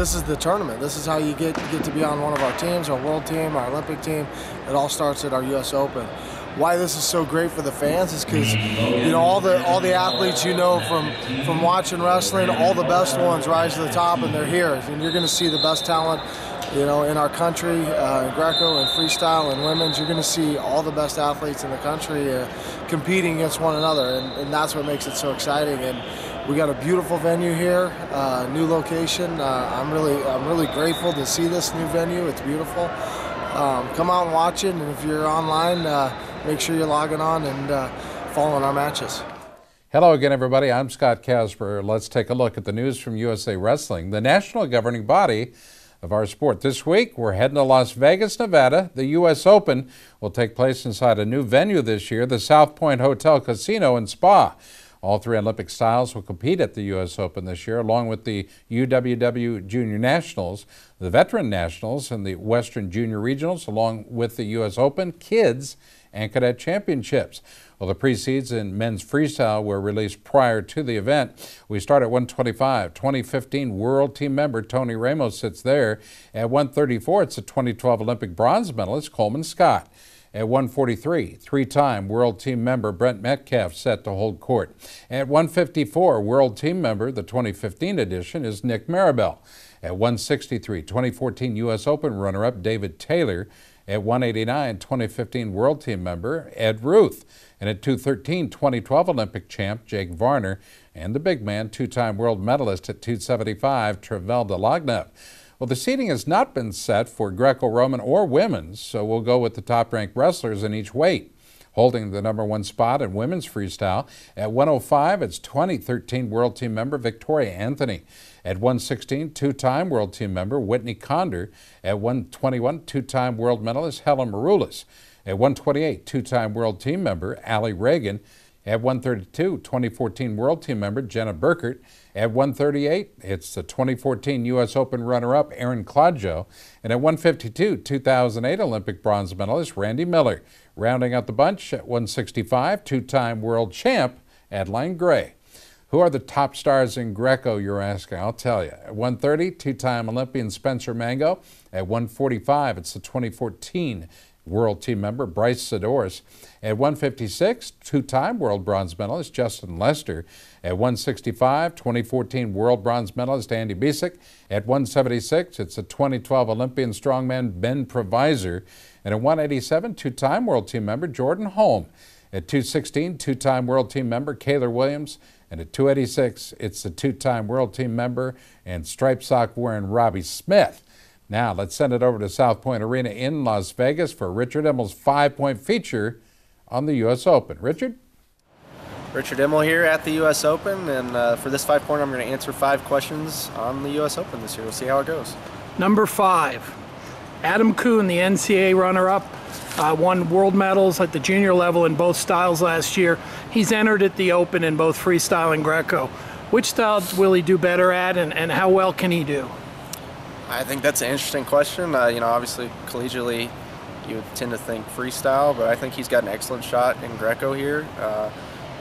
this is the tournament. This is how you get to be on one of our teams, our world team, our Olympic team. It all starts at our U.S. Open. Why this is so great for the fans is because, you know, all the athletes, you know, from watching wrestling, all the best ones rise to the top, and they're here. And you're going to see the best talent, you know, in our country, in Greco and freestyle and women's. You're going to see all the best athletes in the country competing against one another, and that's what makes it so exciting. And we got a beautiful venue here, new location. I'm really grateful to see this new venue. It's beautiful. Come out and watch it, and if you're online, make sure you're logging on and following our matches. Hello again, everybody. I'm Scott Casper. Let's take a look at the news from USA Wrestling, the national governing body of our sport. This week, we're heading to Las Vegas, Nevada. The U.S. Open will take place inside a new venue this year, the South Point Hotel Casino and Spa. All three Olympic styles will compete at the U.S. Open this year, along with the UWW Junior Nationals, the Veteran Nationals, and the Western Junior Regionals, along with the U.S. Open, Kids, and Cadet Championships. Well, the pre-seeds in men's freestyle were released prior to the event. We start at 125. 2015 World Team member Tony Ramos sits there. At 134, it's the 2012 Olympic bronze medalist Coleman Scott. At 143, three-time World Team member Brent Metcalf set to hold court. At 154, World Team member, the 2015 edition, is Nick Maribel. At 163, 2014 U.S. Open runner-up David Taylor. At 189, 2015 World Team member Ed Ruth. And at 213, 2012 Olympic champ Jake Varner. And the big man, two-time world medalist at 275, Travel Delagnev. Well, the seating has not been set for Greco-Roman or women's, so we'll go with the top-ranked wrestlers in each weight. Holding the #1 spot in women's freestyle, at 105, it's 2013 World Team member Victoria Anthony. At 116, two-time World Team member Whitney Condor. At 121, two-time world medalist Helen Maroulis. At 128, two-time World Team member Allie Reagan. At 132, 2014 World Team member Jenna Burkert. At 138, it's the 2014 U.S. Open runner-up Aaron Claudio. And at 152, 2008 Olympic bronze medalist Randy Miller. Rounding out the bunch at 165, two-time world champ Adeline Gray. Who are the top stars in Greco, you're asking? I'll tell you. At 130, two-time Olympian Spencer Mango. At 145, it's the 2014 World Team member Bryce Sidoris. At 156, two-time world bronze medalist Justin Lester. At 165, 2014 world bronze medalist Andy Bisick. At 176, it's the 2012 Olympian strongman Ben Provisor. And at 187, two-time world team member Jordan Holm. At 216, two-time world team member Kaylor Williams. And at 286, it's the two-time world team member and striped sock wearing Robbie Smith. Now, let's send it over to South Point Arena in Las Vegas for Richard Immel's 5-point feature on the U.S. Open. Richard? Richard Immel here at the U.S. Open, and for this 5-pointer, I'm going to answer 5 questions on the U.S. Open this year. We'll see how it goes. Number 5, Adam Kuhn, the NCAA runner-up, won world medals at the junior level in both styles last year. He's entered at the Open in both freestyle and Greco. Which style will he do better at, and how well can he do? I think that's an interesting question. You know, obviously, collegially, you would tend to think freestyle, but I think he's got an excellent shot in Greco here.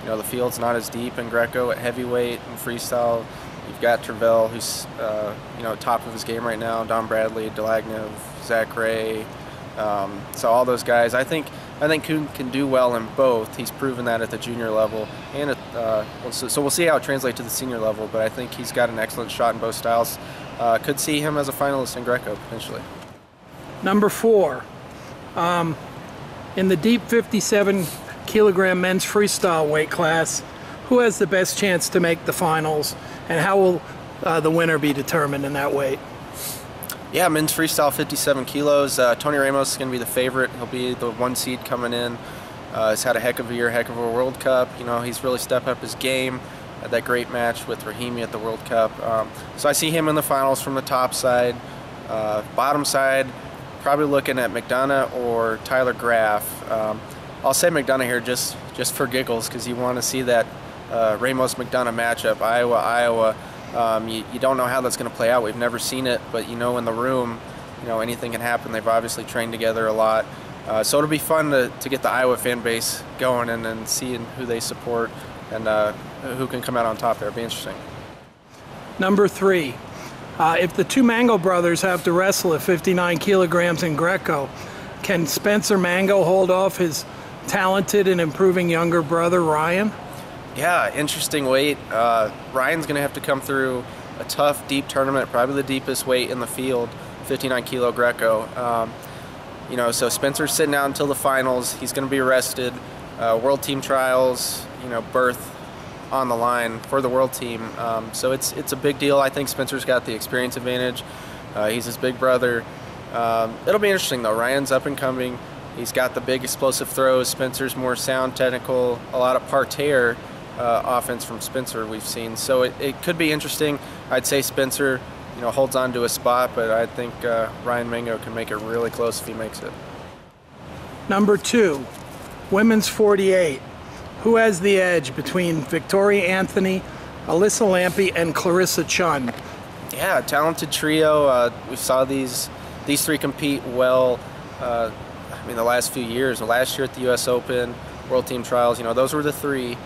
You know, the field's not as deep in Greco at heavyweight and freestyle. You've got Tervel, who's you know, top of his game right now. Don Bradley, Delagnev, Zach Ray. So all those guys. I think Kuhn can do well in both. He's proven that at the junior level, and at, so we'll see how it translates to the senior level. But I think he's got an excellent shot in both styles. Could see him as a finalist in Greco potentially. Number 4, in the deep 57-kilogram men's freestyle weight class, who has the best chance to make the finals, and how will the winner be determined in that weight? Yeah, men's freestyle 57 kilos. Tony Ramos is going to be the favorite. He'll be the 1 seed coming in. He's had a heck of a year, heck of a World Cup. You know, he's really stepped up his game. Had that great match with Rahimi at the World Cup. So I see him in the finals from the top side. Bottom side, probably looking at McDonough or Tyler Graff. I'll say McDonough here just for giggles, because you want to see that Ramos-McDonough matchup, Iowa. You don't know how that's going to play out. We've never seen it, but you know, in the room, you know, anything can happen. They've obviously trained together a lot. So it'll be fun to get the Iowa fan base going and seeing who they support and who can come out on top there. It'll be interesting. Number 3, If the two Mango brothers have to wrestle at 59 kilograms in Greco, can Spencer Mango hold off his talented and improving younger brother, Ryan? Yeah, interesting weight. Ryan's going to have to come through a tough, deep tournament, probably the deepest weight in the field, 59 kilo Greco. You know, so Spencer's sitting out until the finals. He's going to be arrested. World team trials, you know, berth on the line for the world team. So it's a big deal. I think Spencer's got the experience advantage. He's his big brother. It'll be interesting though. Ryan's up and coming. He's got the big explosive throws. Spencer's more sound, technical, a lot of parterre offense from Spencer we've seen. So it could be interesting. I'd say Spencer, you know, holds on to a spot, but I think Ryan Mango can make it really close if he makes it. Number 2, women's 48. Who has the edge between Victoria Anthony, Alyssa Lampe, and Clarissa Chun? Yeah, talented trio. We saw these three compete well. I mean, the last few years. Last year at the U.S. Open, World Team Trials. You know, those were the three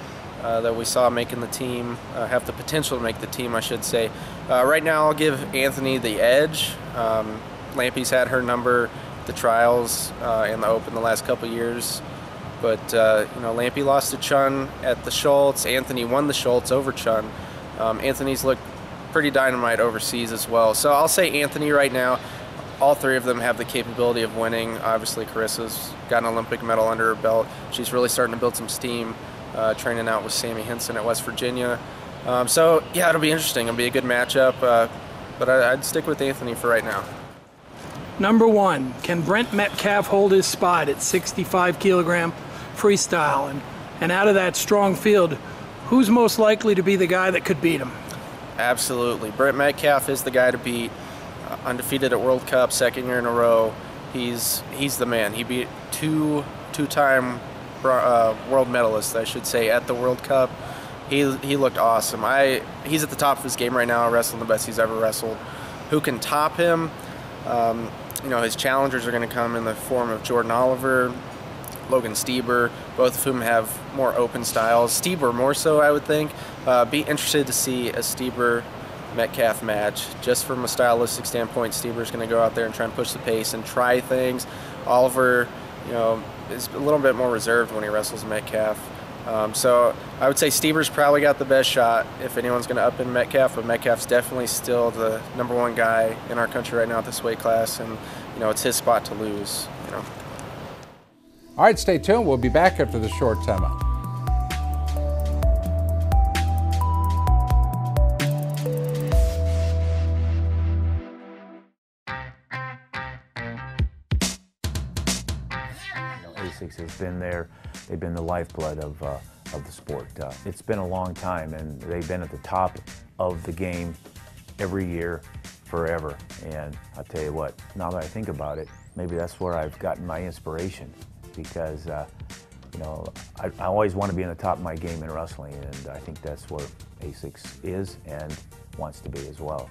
that we saw making the team. Have the potential to make the team, I should say. Right now, I'll give Anthony the edge. Lampe's had her number, the trials and the Open the last couple years. But, you know, Lampe lost to Chun at the Schultz. Anthony won the Schultz over Chun. Anthony's looked pretty dynamite overseas as well. So I'll say Anthony right now. All three of them have the capability of winning. Obviously, Carissa's got an Olympic medal under her belt. She's really starting to build some steam, training out with Sammy Henson at West Virginia. So, yeah, it'll be interesting. It'll be a good matchup. But I'd stick with Anthony for right now. Number 1, can Brent Metcalf hold his spot at 65 kilogram freestyle? And out of that strong field, who's most likely to be the guy that could beat him? Absolutely. Brent Metcalf is the guy to beat. Undefeated at World Cup, second year in a row. He's the man. He beat two-time world medalists, I should say, at the World Cup. He looked awesome. He's at the top of his game right now, wrestling the best he's ever wrestled. Who can top him? You know, his challengers are going to come in the form of Jordan Oliver, Logan Stieber, both of whom have more open styles. Stieber more so, I would think. Be interested to see a Stieber-Metcalf match. Just from a stylistic standpoint, Stieber's going to go out there and try and push the pace and try things. Oliver, you know, is a little bit more reserved when he wrestles Metcalf. So I would say Stieber's probably got the best shot if anyone's going to up in Metcalf, but Metcalf's definitely still the #1 guy in our country right now at this weight class, and you know, it's his spot to lose. You know. All right, stay tuned. We'll be back after the short timeout. ASICS has been there. They've been the lifeblood of the sport. It's been a long time, and they've been at the top of the game every year, forever. And I'll tell you what, now that I think about it, maybe that's where I've gotten my inspiration, because you know, I always want to be in the top of my game in wrestling, and I think that's where ASICS is and wants to be as well.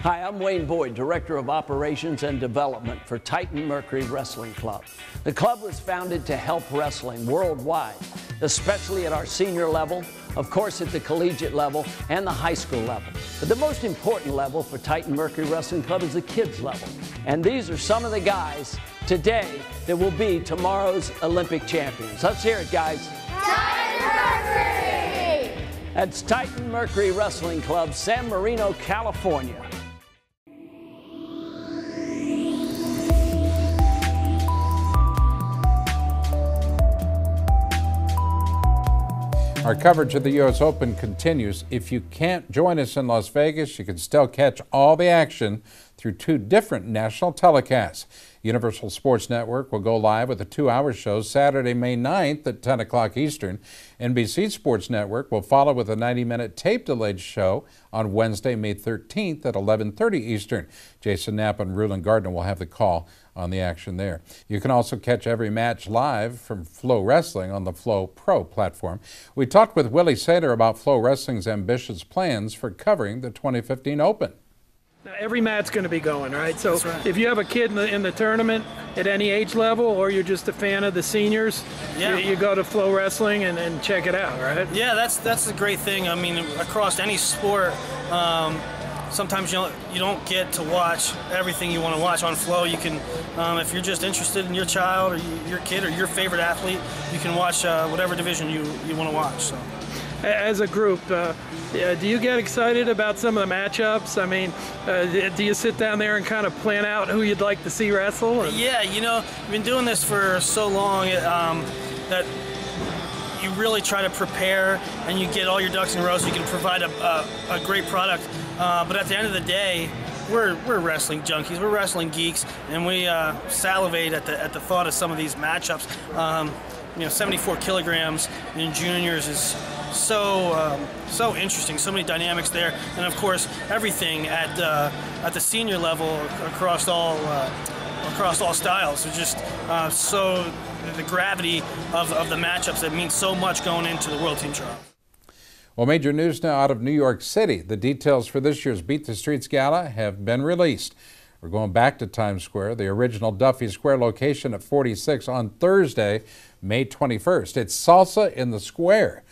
Hi, I'm Wayne Boyd, Director of Operations and Development for Titan Mercury Wrestling Club. The club was founded to help wrestling worldwide, especially at our senior level, of course at the collegiate level, and the high school level. But the most important level for Titan Mercury Wrestling Club is the kids level. And these are some of the guys today that will be tomorrow's Olympic champions. Let's hear it, guys. Titan Mercury! That's Titan Mercury Wrestling Club, San Marino, California. Our coverage of the U.S. Open continues. If you can't join us in Las Vegas, you can still catch all the action through through 2 different national telecasts. Universal Sports Network will go live with a 2-hour show Saturday, May 9th at 10 o'clock Eastern. NBC Sports Network will follow with a 90-minute tape-delayed show on Wednesday, May 13th at 11:30 Eastern. Jason Knapp and Rulon Gardner will have the call on the action there. You can also catch every match live from Flow Wrestling on the Flow Pro platform. We talked with Willie Sater about Flow Wrestling's ambitious plans for covering the 2015 Open. Now, every mat's going to be going, right? So if you have a kid in the tournament at any age level, or you're just a fan of the seniors, you go to Flow Wrestling and check it out, right? Yeah, that's the great thing. I mean, across any sport, sometimes you don't get to watch everything you want to watch on Flow. You can, if you're just interested in your child or your kid or your favorite athlete, you can watch whatever division you want to watch. So. As a group, do you get excited about some of the matchups? I mean, do you sit down there and kind of plan out who you'd like to see wrestle? Yeah, you know, I've been doing this for so long that you really try to prepare and you get all your ducks in a row so you can provide a great product. But at the end of the day, we're wrestling junkies, we're wrestling geeks, and we salivate at the thought of some of these matchups. You know, 74 kilograms in juniors is so interesting. So many dynamics there, and of course everything at the senior level across all styles. So just so the gravity of the matchups that means so much going into the World Team Trial. Well, major news now out of New York City. The details for this year's Beat the Streets Gala have been released. We're going back to Times Square, the original Duffy Square location at 46 on Thursday, May 21st. It's Salsa in the Square.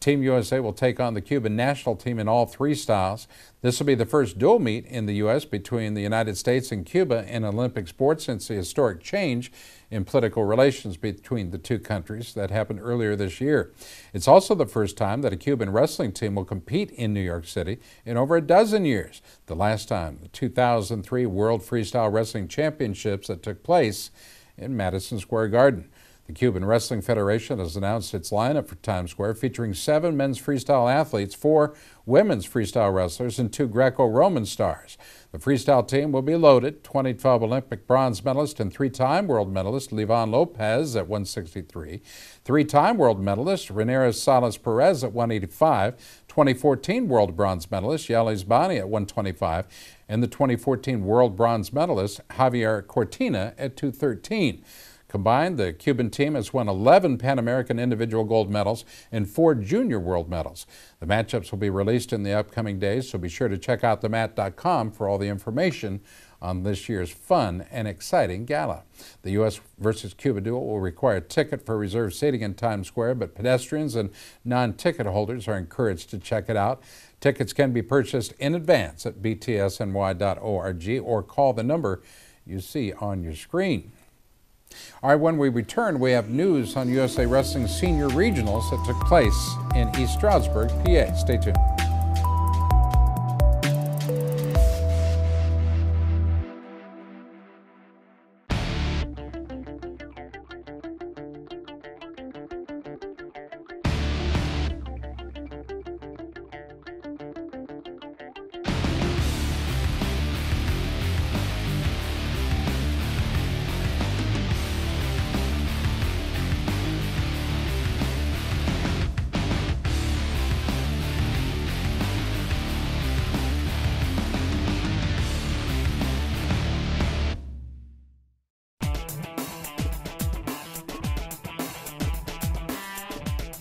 Team USA will take on the Cuban national team in all 3 styles. This will be the first dual meet in the U.S. between the United States and Cuba in Olympic sports since the historic change in political relations between the 2 countries that happened earlier this year. It's also the first time that a Cuban wrestling team will compete in New York City in over a dozen years. The last time, the 2003 World Freestyle Wrestling Championships that took place in Madison Square Garden. The Cuban Wrestling Federation has announced its lineup for Times Square, featuring 7 men's freestyle athletes, 4 women's freestyle wrestlers, and 2 Greco-Roman stars. The freestyle team will be loaded. 2012 Olympic bronze medalist and 3-time world medalist Livan Lopez at 163, 3-time world medalist Reneras Salas Perez at 185, 2014 world bronze medalist Yalis Bani at 125, and the 2014 world bronze medalist Javier Cortina at 213. Combined, the Cuban team has won 11 Pan American individual gold medals and 4 junior world medals. The matchups will be released in the upcoming days, so be sure to check out themat.com for all the information on this year's fun and exciting gala. The U.S. versus Cuba duel will require a ticket for reserved seating in Times Square, but pedestrians and non-ticket holders are encouraged to check it out. Tickets can be purchased in advance at btsny.org or call the number you see on your screen. All right, when we return, we have news on USA Wrestling Senior Regionals that took place in East Stroudsburg, PA. Stay tuned.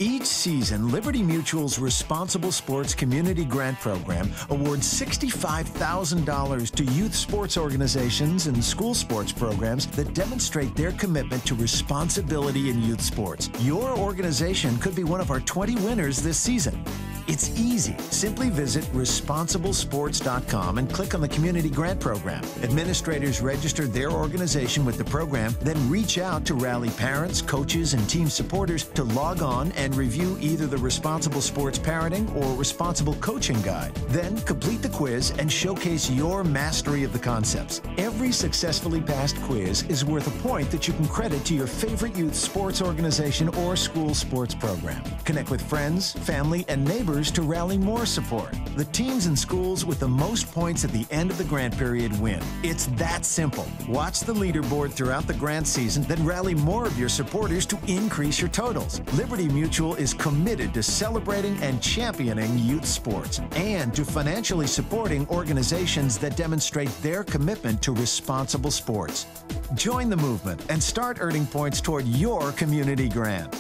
Each season, Liberty Mutual's Responsible Sports Community Grant Program awards $65,000 to youth sports organizations and school sports programs that demonstrate their commitment to responsibility in youth sports. Your organization could be one of our 20 winners this season. It's easy. Simply visit responsiblesports.com and click on the Community Grant Program. Administrators register their organization with the program, then reach out to rally parents, coaches, and team supporters to log on and review either the Responsible Sports Parenting or Responsible Coaching Guide. Then complete the quiz and showcase your mastery of the concepts. Every successfully passed quiz is worth a point that you can credit to your favorite youth sports organization or school sports program. Connect with friends, family, and neighbors members to rally more support. The teams and schools with the most points at the end of the grant period win. It's that simple. Watch the leaderboard throughout the grant season, then rally more of your supporters to increase your totals. Liberty Mutual is committed to celebrating and championing youth sports and to financially supporting organizations that demonstrate their commitment to responsible sports. Join the movement and start earning points toward your community grant.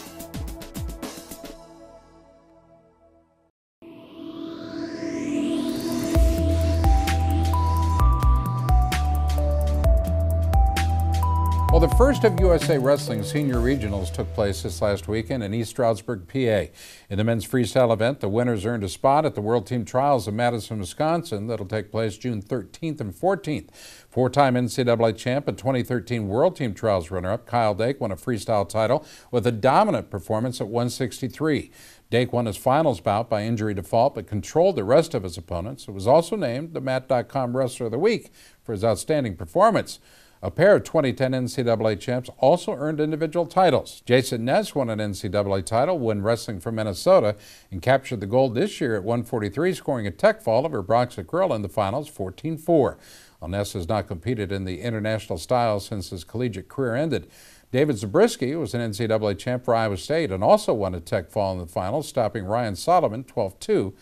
Well, the first of USA Wrestling senior regionals took place this last weekend in East Stroudsburg, PA. In the men's freestyle event, the winners earned a spot at the World Team Trials in Madison, Wisconsin. That'll take place June 13th and 14th. Four-time NCAA champ and 2013 World Team Trials runner-up Kyle Dake won a freestyle title with a dominant performance at 163. Dake won his finals bout by injury default but controlled the rest of his opponents. It was also named the Mat.com Wrestler of the Week for his outstanding performance. A pair of 2010 NCAA champs also earned individual titles. Jason Ness won an NCAA title when wrestling from Minnesota and captured the gold this year at 143, scoring a tech fall over Brock Zakrill in the finals 14-4. Well, Ness has not competed in the international style since his collegiate career ended. David Zabriskie was an NCAA champ for Iowa State and also won a tech fall in the finals, stopping Ryan Solomon 12-2.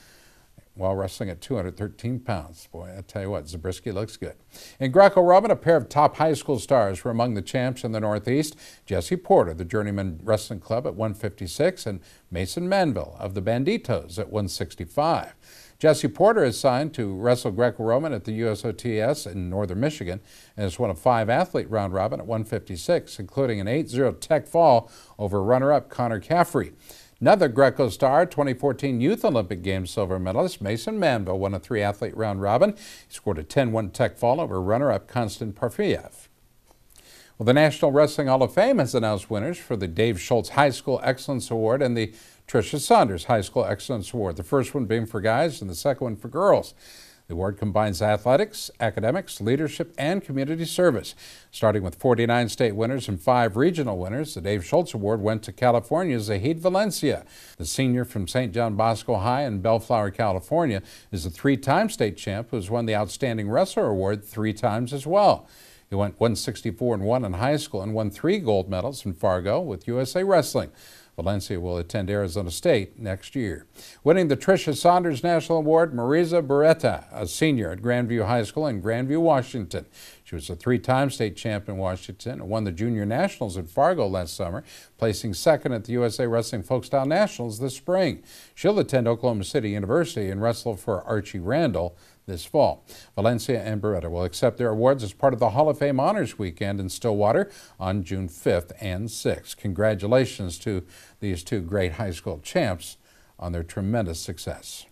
While wrestling at 213 pounds. Boy, I tell you what, Zabriskie looks good. In Greco-Roman, a pair of top high school stars were among the champs in the Northeast. Jesse Porter, the Journeyman Wrestling Club at 156, and Mason Manville of the Banditos at 165. Jesse Porter is signed to wrestle Greco-Roman at the USOTS in northern Michigan and has won a 5-athlete round robin at 156, including an 8-0 tech fall over runner-up Connor Caffrey. Another Greco star, 2014 Youth Olympic Games silver medalist Mason Manville won a 3-athlete round robin. He scored a 10-1 tech fall over runner-up Konstant Parfiev. Well, the National Wrestling Hall of Fame has announced winners for the Dave Schultz High School Excellence Award and the Tricia Saunders High School Excellence Award, the first one being for guys and the second one for girls. The award combines athletics, academics, leadership, and community service. Starting with 49 state winners and 5 regional winners, the Dave Schultz Award went to California's Zahid Valencia. The senior from St. John Bosco High in Bellflower, California, is a 3-time state champ who has won the Outstanding Wrestler Award 3 times as well. He went 164-1 in high school and won 3 gold medals in Fargo with USA Wrestling. Valencia will attend Arizona State next year. Winning the Tricia Saunders National Award, Marisa Beretta, a senior at Grandview High School in Grandview, Washington. She was a 3-time state champ in Washington and won the Junior Nationals at Fargo last summer, placing second at the USA Wrestling Folkstyle Nationals this spring. She'll attend Oklahoma City University and wrestle for Archie Randall this fall. Valencia and Beretta will accept their awards as part of the Hall of Fame Honors Weekend in Stillwater on June 5th and 6th. Congratulations to these 2 great high school champs on their tremendous success.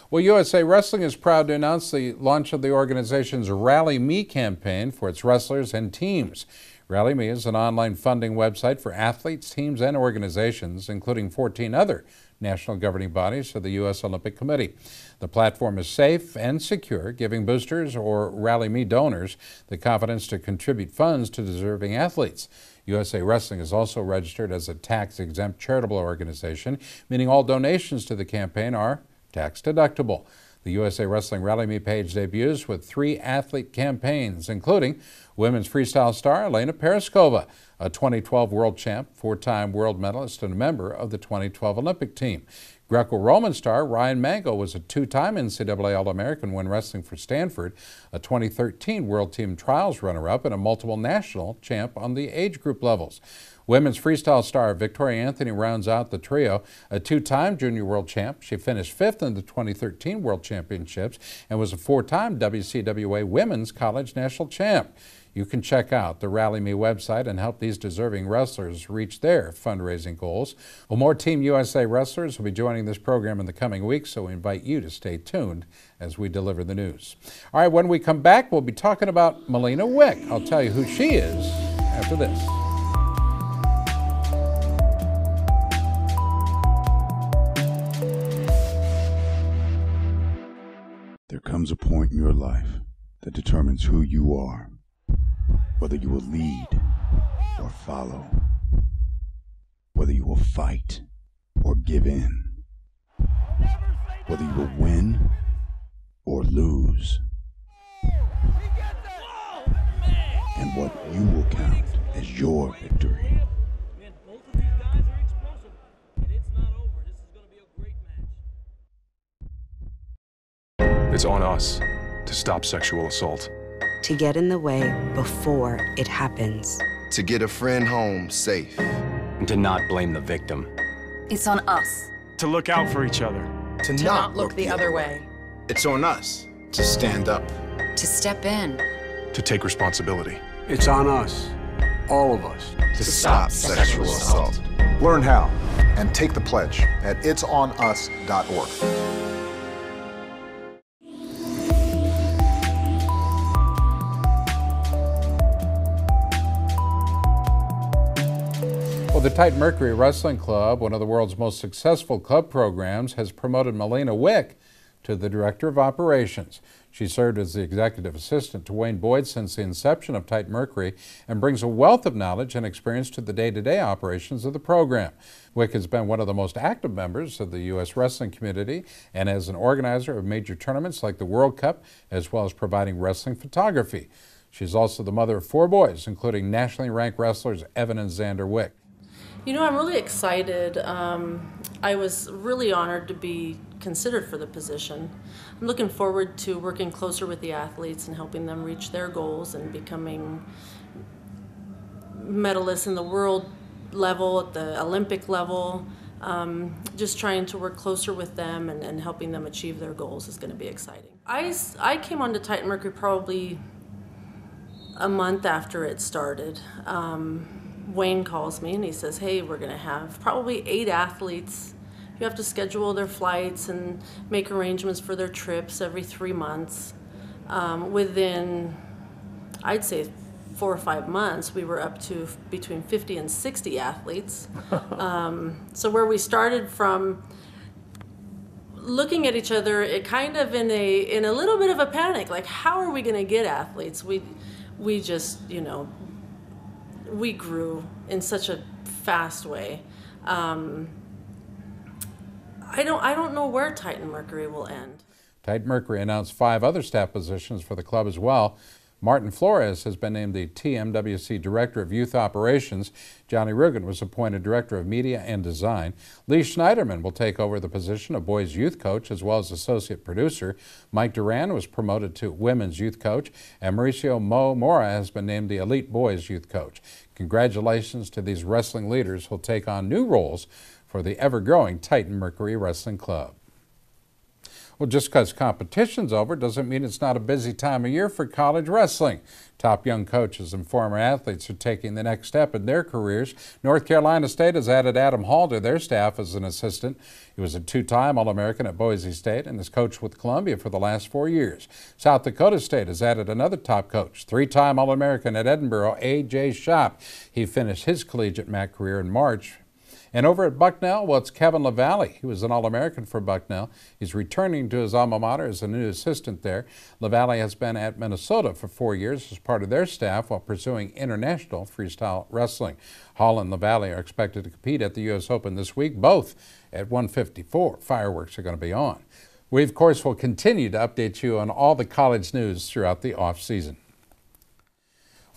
Well, USA Wrestling is proud to announce the launch of the organization's Rally Me campaign for its wrestlers and teams. Rally Me is an online funding website for athletes, teams, and organizations, including 14 other national governing bodies of the U.S. Olympic Committee. The platform is safe and secure, giving boosters or Rally Me donors the confidence to contribute funds to deserving athletes. USA Wrestling is also registered as a tax-exempt charitable organization, meaning all donations to the campaign are tax-deductible. The USA Wrestling Rally Me page debuts with 3 athlete campaigns, including women's freestyle star Elena Paraskova, a 2012 world champ, 4-time world medalist, and a member of the 2012 Olympic team. Greco-Roman star Ryan Mango was a 2-time NCAA All-American when wrestling for Stanford, a 2013 World Team Trials runner-up, and a multiple national champ on the age group levels. Women's freestyle star Victoria Anthony rounds out the trio, a 2-time junior world champ. She finished 5th in the 2013 World Championships and was a 4-time WCWA Women's College National Champ. You can check out the Rally Me website and help these deserving wrestlers reach their fundraising goals. Well, more Team USA wrestlers will be joining this program in the coming weeks, so we invite you to stay tuned as we deliver the news. All right, when we come back, we'll be talking about Melina Wick. I'll tell you who she is after this. There comes a point in your life that determines who you are, whether you will lead or follow, whether you will fight or give in. whether you will win or lose. And what you will count as your victory. Man, both of these guys are explosive, and it's not over. This is going to be a great match. It's on us to stop sexual assault. To get in the way before it happens. To get a friend home safe. And to not blame the victim. It's on us. To look out for each other. To not look the other way. It's on us to stand up. To step in. To take responsibility. It's on us, all of us, to stop sexual assault. Learn how and take the pledge at itsonus.org. Well, the Titan Mercury Wrestling Club, one of the world's most successful club programs, has promoted Melina Wick to the Director of Operations. She served as the executive assistant to Wayne Boyd since the inception of Titan Mercury and brings a wealth of knowledge and experience to the day-to-day operations of the program. Wick has been one of the most active members of the U.S. wrestling community and as an organizer of major tournaments like the World Cup, as well as providing wrestling photography. She's also the mother of 4 boys, including nationally ranked wrestlers Evan and Xander Wick. You know, I'm really excited. I was really honored to be considered for the position. I'm looking forward to working closer with the athletes and helping them reach their goals and becoming medalists in the world level, at the Olympic level. Just trying to work closer with them and helping them achieve their goals is going to be exciting. I came onto Titan Mercury probably a month after it started. Wayne calls me and he says, hey, we're going to have probably 8 athletes. You have to schedule their flights and make arrangements for their trips every 3 months. Within, I'd say, 4 or 5 months, we were up to between 50 and 60 athletes. So where we started from looking at each other, it kind of in a little bit of a panic, like how are we going to get athletes? We just, you know, we grew in such a fast way. I don't know where Titan Mercury will end. Titan Mercury announced 5 other staff positions for the club as well. Martin Flores has been named the TMWC Director of Youth Operations. Johnny Rugen was appointed Director of Media and Design. Lee Schneiderman will take over the position of Boys Youth Coach as well as Associate Producer. Mike Duran was promoted to Women's Youth Coach, and Mauricio Mo Mora has been named the Elite Boys Youth Coach. Congratulations to these wrestling leaders who will take on new roles for the ever-growing Titan Mercury Wrestling Club. Well, just because competition's over doesn't mean it's not a busy time of year for college wrestling. Top young coaches and former athletes are taking the next step in their careers. North Carolina State has added Adam Hall to their staff as an assistant. He was a 2-time All-American at Boise State and has coached with Columbia for the last 4 years. South Dakota State has added another top coach, 3-time All-American at Edinburgh, A.J. Schopp. He finished his collegiate MAC career in March. And over at Bucknell, well, it's Kevin LaValle. He was an All-American for Bucknell. He's returning to his alma mater as a new assistant there. LaValle has been at Minnesota for 4 years as part of their staff while pursuing international freestyle wrestling. Hall and LaValle are expected to compete at the U.S. Open this week, both at 154. Fireworks are going to be on. We, of course, will continue to update you on all the college news throughout the off-season.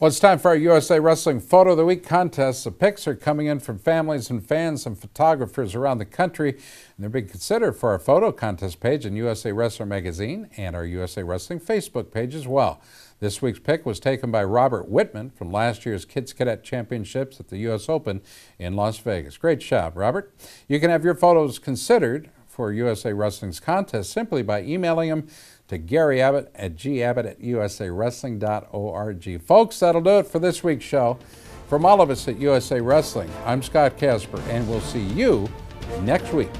Well, it's time for our USA Wrestling Photo of the Week contest. The picks are coming in from families and fans and photographers around the country, and they're being considered for our photo contest page in USA Wrestler Magazine and our USA Wrestling Facebook page as well. This week's pick was taken by Robert Whitman from last year's Kids Cadet Championships at the U.S. Open in Las Vegas. Great job, Robert. You can have your photos considered for USA Wrestling's contest simply by emailing them to Gary Abbott at gabbott@usawrestling.org. Folks, that'll do it for this week's show. From all of us at USA Wrestling, I'm Scott Casper, and we'll see you next week.